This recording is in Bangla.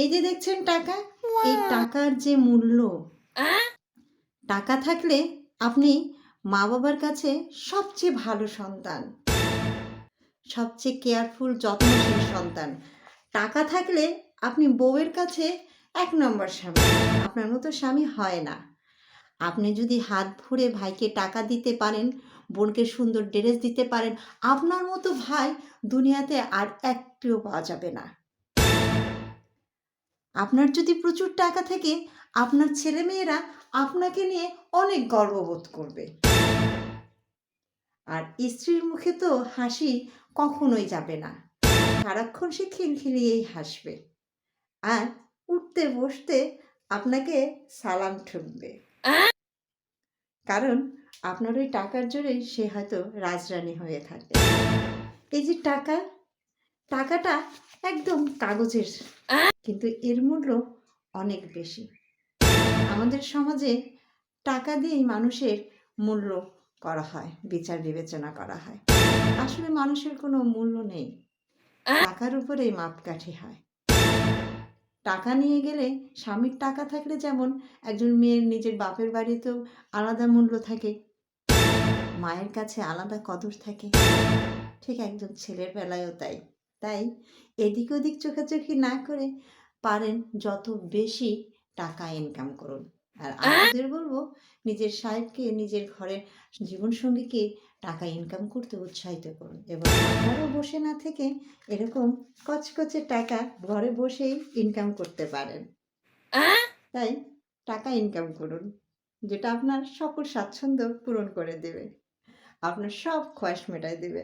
এই যে দেখছেন টাকা, এই টাকার যে মূল্য, টাকা থাকলে আপনি মা বাবার কাছে সবচেয়ে ভালো সন্তান, সবচেয়ে কেয়ারফুল যত্নশীল সন্তান। টাকা থাকলে আপনি বউয়ের কাছে এক নম্বর স্বামী। আপনার মতো স্বামী হয় না। আপনি যদি হাত ভরে ভাইকে টাকা দিতে পারেন, বোনকে সুন্দর ড্রেস দিতে পারেন, আপনার মতো ভাই দুনিয়াতে আর একটিও পাওয়া যাবে না। আপনার যদি প্রচুর টাকা থাকে, আপনার ছেলেমেয়েরা আপনাকে নিয়ে অনেক গর্ববোধ করবে। আর স্ত্রীর মুখে তো হাসি কখনোই যাবে না, সারাক্ষণ সে খিলখিলিয়েই হাসবে, আর উঠতে বসতে আপনাকে সালাম ঠুকবে, কারণ আপনার ওই টাকার জোরেই সে হয়তো রাজরানী হয়ে থাকবে। এই যে টাকাটা একদম কাগজের, কিন্তু এর মূল্য অনেক বেশি। আমাদের সমাজে টাকা দিয়েই মানুষের মূল্য করা হয়, বিচার বিবেচনা করা হয়। আসলে মানুষের কোনো মূল্য নেই, টাকার উপরেই মাপকাঠি হয়। টাকা নিয়ে গেলে, স্বামীর টাকা থাকলে যেমন একজন মেয়ের নিজের বাপের বাড়িতেও আলাদা মূল্য থাকে, মায়ের কাছে আলাদা কদর থাকে, ঠিক একজন ছেলের বেলায়ও তাই। তাই এদিক ওদিক চোখাচোখি না করে পারেন যত বেশি টাকা ইনকাম করুন। আর আপনাদের বলবো, নিজের সাহেবকে, নিজের ঘরের জীবনসঙ্গীকে টাকা ইনকাম করতে উৎসাহিত করুন, এবং আপনারাও বসে না থেকে এরকম কচকচে টাকা ঘরে বসেই ইনকাম করতে পারেন। তাই টাকা ইনকাম করুন, যেটা আপনার সকল স্বাচ্ছন্দ্য পূরণ করে দেবে, আপনার সব খোয়াশ মেটায় দেবে।